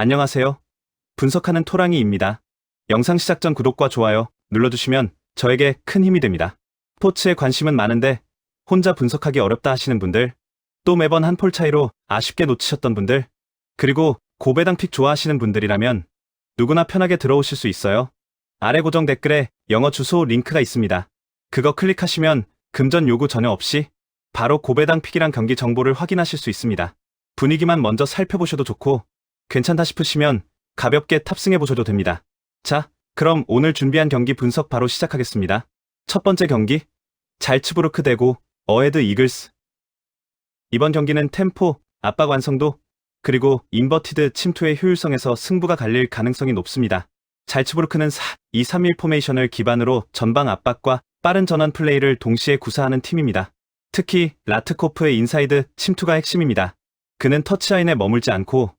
안녕하세요. 분석하는 토랑이입니다. 영상 시작 전 구독과 좋아요 눌러주시면 저에게 큰 힘이 됩니다. 스포츠에 관심은 많은데 혼자 분석하기 어렵다 하시는 분들, 또 매번 한 폴 차이로 아쉽게 놓치셨던 분들, 그리고 고배당 픽 좋아하시는 분들이라면 누구나 편하게 들어오실 수 있어요. 아래 고정 댓글에 영어 주소 링크가 있습니다. 그거 클릭하시면 금전 요구 전혀 없이 바로 고배당 픽이랑 경기 정보를 확인하실 수 있습니다. 분위기만 먼저 살펴보셔도 좋고 괜찮다 싶으시면 가볍게 탑승해보셔도 됩니다. 자, 그럼 오늘 준비한 경기 분석 바로 시작하겠습니다. 첫 번째 경기, 잘츠부르크 대고 어헤드 이글스. 이번 경기는 템포, 압박 완성도, 그리고 인버티드 침투의 효율성에서 승부가 갈릴 가능성이 높습니다. 잘츠부르크는 4-2-3-1 포메이션을 기반으로 전방 압박과 빠른 전환 플레이를 동시에 구사하는 팀입니다. 특히 라트코프의 인사이드 침투가 핵심입니다. 그는 터치라인에 머물지 않고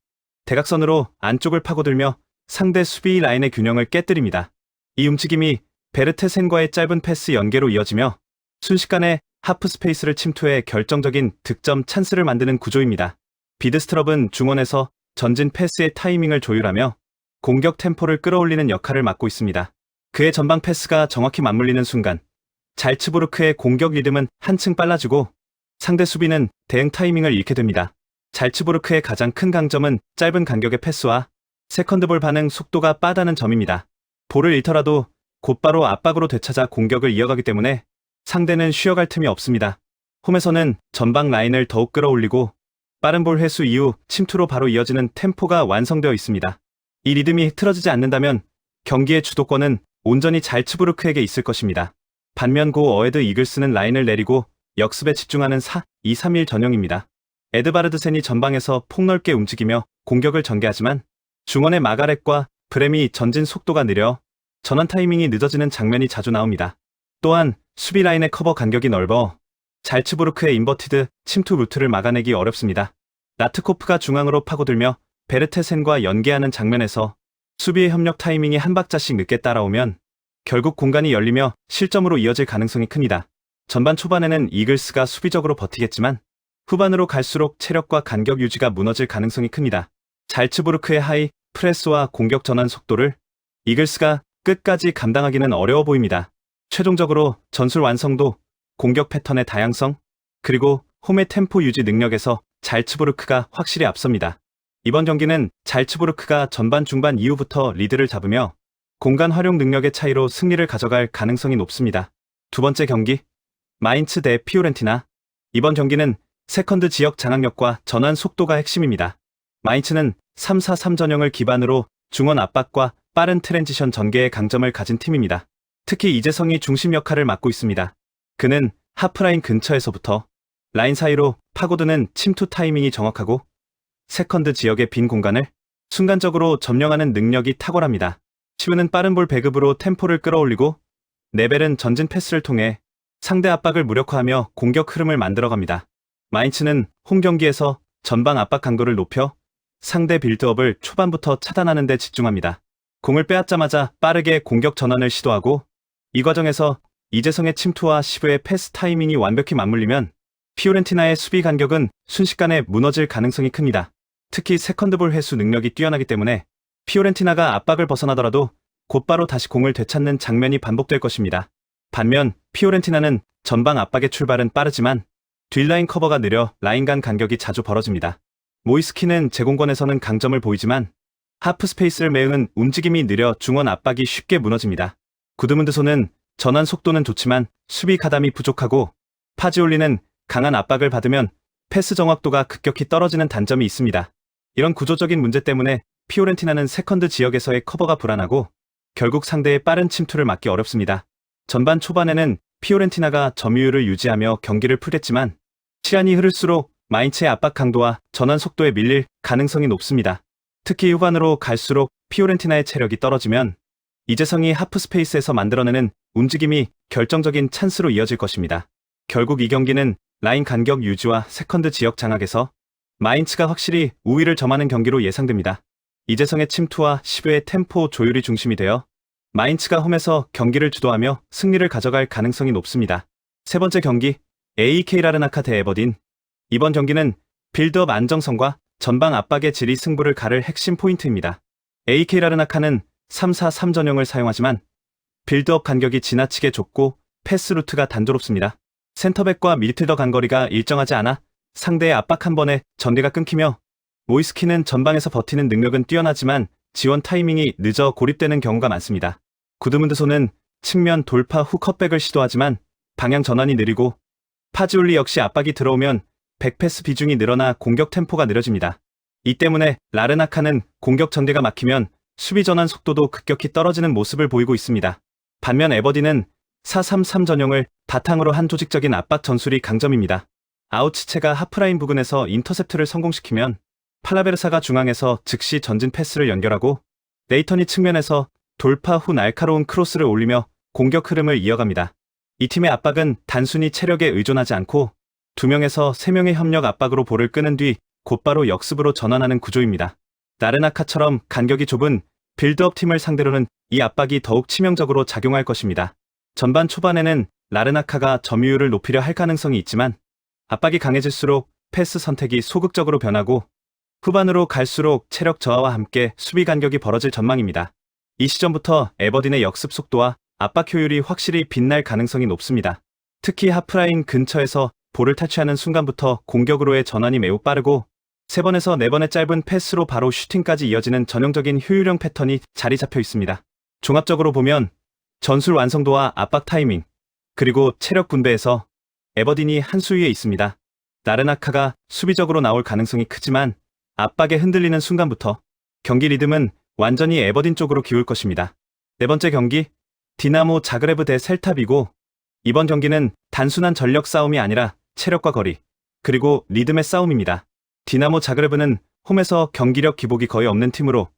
대각선으로 안쪽을 파고들며 상대 수비 라인의 균형을 깨뜨립니다. 이 움직임이 베르테센과의 짧은 패스 연계로 이어지며 순식간에 하프 스페이스를 침투해 결정적인 득점 찬스를 만드는 구조입니다. 비드스트럽은 중원에서 전진 패스의 타이밍을 조율하며 공격 템포를 끌어올리는 역할을 맡고 있습니다. 그의 전방 패스가 정확히 맞물리는 순간 잘츠부르크의 공격 리듬은 한층 빨라지고 상대 수비는 대응 타이밍을 잃게 됩니다. 잘츠부르크의 가장 큰 강점은 짧은 간격의 패스와 세컨드볼 반응 속도가 빠다는 점입니다. 볼을 잃더라도 곧바로 압박으로 되찾아 공격을 이어가기 때문에 상대는 쉬어갈 틈이 없습니다. 홈에서는 전방 라인을 더욱 끌어올리고 빠른 볼 회수 이후 침투로 바로 이어지는 템포가 완성되어 있습니다. 이 리듬이 틀어지지 않는다면 경기의 주도권은 온전히 잘츠부르크에게 있을 것입니다. 반면 고 어헤드 이글스는 라인을 내리고 역습에 집중하는 4-2-3-1 전형입니다. 에드바르드센이 전방에서 폭넓게 움직이며 공격을 전개하지만 중원의 마가렛과 브렘이 전진 속도가 느려 전환 타이밍이 늦어지는 장면이 자주 나옵니다. 또한 수비 라인의 커버 간격이 넓어 잘츠부르크의 인버티드 침투 루트를 막아내기 어렵습니다. 라트코프가 중앙으로 파고들며 베르테센과 연계하는 장면에서 수비의 협력 타이밍이 한 박자씩 늦게 따라오면 결국 공간이 열리며 실점으로 이어질 가능성이 큽니다. 전반 초반에는 이글스가 수비적으로 버티겠지만 후반으로 갈수록 체력과 간격 유지가 무너질 가능성이 큽니다. 잘츠부르크의 하이 프레스와 공격 전환 속도를 이글스가 끝까지 감당하기는 어려워 보입니다. 최종적으로 전술 완성도, 공격 패턴의 다양성, 그리고 홈의 템포 유지 능력에서 잘츠부르크가 확실히 앞섭니다. 이번 경기는 잘츠부르크가 전반 중반 이후부터 리드를 잡으며 공간 활용 능력의 차이로 승리를 가져갈 가능성이 높습니다. 두 번째 경기, 마인츠 대 피오렌티나. 이번 경기는 세컨드 지역 장악력과 전환 속도가 핵심입니다. 마인츠는 3-4-3 전형을 기반으로 중원 압박과 빠른 트랜지션 전개의 강점을 가진 팀입니다. 특히 이재성이 중심 역할을 맡고 있습니다. 그는 하프라인 근처에서부터 라인 사이로 파고드는 침투 타이밍이 정확하고 세컨드 지역의 빈 공간을 순간적으로 점령하는 능력이 탁월합니다. 치우는 빠른 볼 배급으로 템포를 끌어올리고 네벨은 전진 패스를 통해 상대 압박을 무력화하며 공격 흐름을 만들어갑니다. 마인츠는 홈 경기에서 전방 압박 강도를 높여 상대 빌드업을 초반부터 차단하는 데 집중합니다. 공을 빼앗자마자 빠르게 공격 전환을 시도하고 이 과정에서 이재성의 침투와 시브의 패스 타이밍이 완벽히 맞물리면 피오렌티나의 수비 간격은 순식간에 무너질 가능성이 큽니다. 특히 세컨드볼 회수 능력이 뛰어나기 때문에 피오렌티나가 압박을 벗어나더라도 곧바로 다시 공을 되찾는 장면이 반복될 것입니다. 반면 피오렌티나는 전방 압박의 출발은 빠르지만 뒷라인 커버가 느려 라인 간 간격이 자주 벌어집니다. 모이스키는 제공권에서는 강점을 보이지만 하프 스페이스를 메우는 움직임이 느려 중원 압박이 쉽게 무너집니다. 구드문드손은 전환 속도는 좋지만 수비 가담이 부족하고 파지올리는 강한 압박을 받으면 패스 정확도가 급격히 떨어지는 단점이 있습니다. 이런 구조적인 문제 때문에 피오렌티나는 세컨드 지역에서의 커버가 불안하고 결국 상대의 빠른 침투를 막기 어렵습니다. 전반 초반에는 피오렌티나가 점유율을 유지하며 경기를 풀겠지만 시간이 흐를수록 마인츠의 압박 강도와 전환 속도에 밀릴 가능성이 높습니다. 특히 후반으로 갈수록 피오렌티나의 체력이 떨어지면 이재성이 하프 스페이스에서 만들어내는 움직임이 결정적인 찬스로 이어질 것입니다. 결국 이 경기는 라인 간격 유지와 세컨드 지역 장악에서 마인츠가 확실히 우위를 점하는 경기로 예상됩니다. 이재성의 침투와 시브의 템포 조율이 중심이 되어 마인츠가 홈에서 경기를 주도하며 승리를 가져갈 가능성이 높습니다. 세 번째 경기, AEK 라르나카 대 에버딘. 이번 경기는 빌드업 안정성과 전방 압박의 질이 승부를 가를 핵심 포인트입니다. AK 라르나카는 3-4-3 전형을 사용하지만 빌드업 간격이 지나치게 좁고 패스 루트가 단조롭습니다. 센터백과 미드필더 간거리가 일정하지 않아 상대의 압박 한 번에 전개가 끊기며 모이스키는 전방에서 버티는 능력은 뛰어나지만 지원 타이밍이 늦어 고립되는 경우가 많습니다. 구드문드손은 측면 돌파 후 컷백을 시도하지만 방향 전환이 느리고 파지올리 역시 압박이 들어오면 백패스 비중이 늘어나 공격 템포가 느려집니다. 이 때문에 라르나카는 공격 전개가 막히면 수비 전환 속도도 급격히 떨어지는 모습을 보이고 있습니다. 반면 에버딘은 4-3-3 전형을 바탕으로 한 조직적인 압박 전술이 강점입니다. 아우치체가 하프라인 부근에서 인터셉트를 성공시키면 팔라베르사가 중앙에서 즉시 전진 패스를 연결하고 레이턴이 측면에서 돌파 후 날카로운 크로스를 올리며 공격 흐름을 이어갑니다. 이 팀의 압박은 단순히 체력에 의존하지 않고 2명에서 3명의 협력 압박으로 볼을 끄는 뒤 곧바로 역습으로 전환하는 구조입니다. 라르나카처럼 간격이 좁은 빌드업 팀을 상대로는 이 압박이 더욱 치명적으로 작용할 것입니다. 전반 초반에는 라르나카가 점유율을 높이려 할 가능성이 있지만 압박이 강해질수록 패스 선택이 소극적으로 변하고 후반으로 갈수록 체력 저하와 함께 수비 간격이 벌어질 전망입니다. 이 시점부터 에버딘의 역습 속도와 압박 효율이 확실히 빛날 가능성이 높습니다. 특히 하프라인 근처에서 볼을 탈취하는 순간부터 공격으로의 전환이 매우 빠르고 3번에서 4번의 짧은 패스로 바로 슈팅까지 이어지는 전형적인 효율형 패턴이 자리 잡혀 있습니다. 종합적으로 보면 전술 완성도와 압박 타이밍, 그리고 체력 분배에서 에버딘이 한 수위에 있습니다. 라르나카가 수비적으로 나올 가능성이 크지만 압박에 흔들리는 순간부터 경기 리듬은 완전히 에버딘 쪽으로 기울 것입니다. 네 번째 경기, 디나모 자그레브 대 셀타비고. 이번 경기는 단순한 전력 싸움이 아니라 체력과 거리, 그리고 리듬의 싸움입니다. 디나모 자그레브는 홈에서 경기력 기복이 거의 없는 팀으로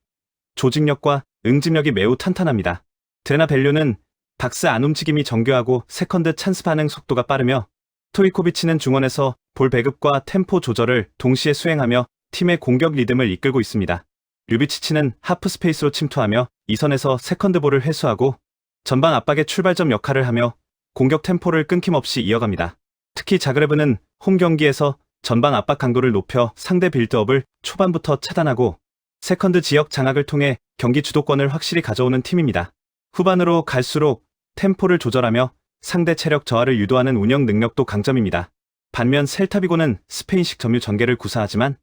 조직력과 응집력이 매우 탄탄합니다. 드레나 벨료는 박스 안 움직임이 정교하고 세컨드 찬스 반응 속도가 빠르며 토이코비치는 중원에서 볼 배급과 템포 조절을 동시에 수행하며 팀의 공격 리듬을 이끌고 있습니다. 류비치치는 하프 스페이스로 침투하며 이선에서 세컨드 볼을 회수하고 전방 압박의 출발점 역할을 하며 공격 템포를 끊김없이 이어갑니다. 특히 자그레브는 홈 경기에서 전방 압박 강도를 높여 상대 빌드업을 초반부터 차단하고 세컨드 지역 장악을 통해 경기 주도권을 확실히 가져오는 팀입니다. 후반으로 갈수록 템포를 조절하며 상대 체력 저하를 유도하는 운영 능력도 강점입니다. 반면 셀타비고는 스페인식 점유 전개를 구사하지만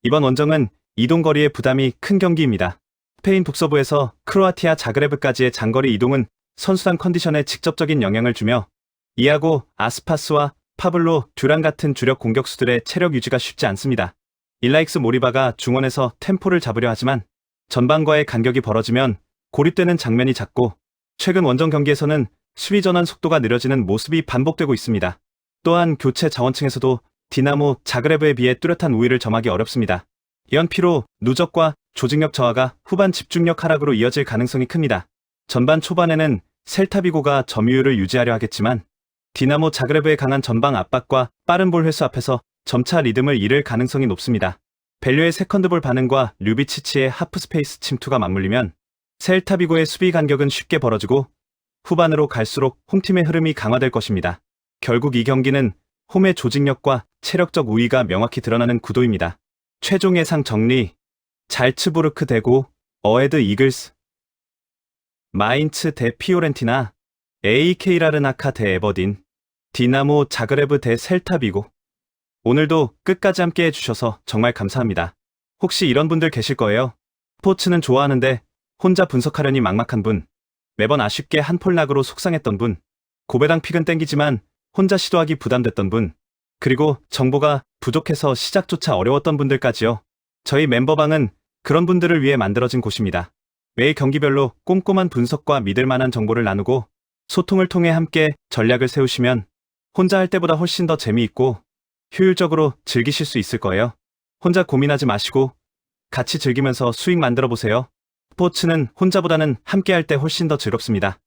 이번 원정은 이동거리의 부담이 큰 경기입니다. 스페인 북서부에서 크로아티아 자그레브까지의 장거리 이동은 선수단 컨디션에 직접적인 영향을 주며 이아고 아스파스와 파블로 듀란 같은 주력 공격수들의 체력 유지가 쉽지 않습니다. 일라익스 모리바가 중원에서 템포를 잡으려 하지만 전방과의 간격이 벌어지면 고립되는 장면이 잦고 최근 원정 경기에서는 수비 전환 속도가 느려지는 모습이 반복되고 있습니다. 또한 교체 자원층에서도 디나모 자그레브에 비해 뚜렷한 우위를 점하기 어렵습니다. 이런 피로, 누적과 조직력 저하가 후반 집중력 하락으로 이어질 가능성이 큽니다. 전반 초반에는 셀타비고가 점유율을 유지하려 하겠지만 디나모 자그레브의 강한 전방 압박과 빠른 볼 회수 앞에서 점차 리듬을 잃을 가능성이 높습니다. 벨료의 세컨드볼 반응과 류비치치의 하프 스페이스 침투가 맞물리면 셀타비고의 수비 간격은 쉽게 벌어지고 후반으로 갈수록 홈팀의 흐름이 강화될 것입니다. 결국 이 경기는 홈의 조직력과 체력적 우위가 명확히 드러나는 구도입니다. 최종 예상 정리, 잘츠부르크 대고 어헤드 이글스, 마인츠 대 피오렌티나, AK 라르나카 대 에버딘, 디나모 자그레브 대 셀타비고. 오늘도 끝까지 함께 해주셔서 정말 감사합니다. 혹시 이런 분들 계실 거예요? 스포츠는 좋아하는데 혼자 분석하려니 막막한 분, 매번 아쉽게 한 폴락으로 속상했던 분, 고배당 픽은 땡기지만 혼자 시도하기 부담됐던 분, 그리고 정보가 부족해서 시작조차 어려웠던 분들까지요. 저희 멤버방은 그런 분들을 위해 만들어진 곳입니다. 매일 경기별로 꼼꼼한 분석과 믿을 만한 정보를 나누고 소통을 통해 함께 전략을 세우시면 혼자 할 때보다 훨씬 더 재미있고 효율적으로 즐기실 수 있을 거예요. 혼자 고민하지 마시고 같이 즐기면서 수익 만들어 보세요. 스포츠는 혼자보다는 함께 할 때 훨씬 더 즐겁습니다.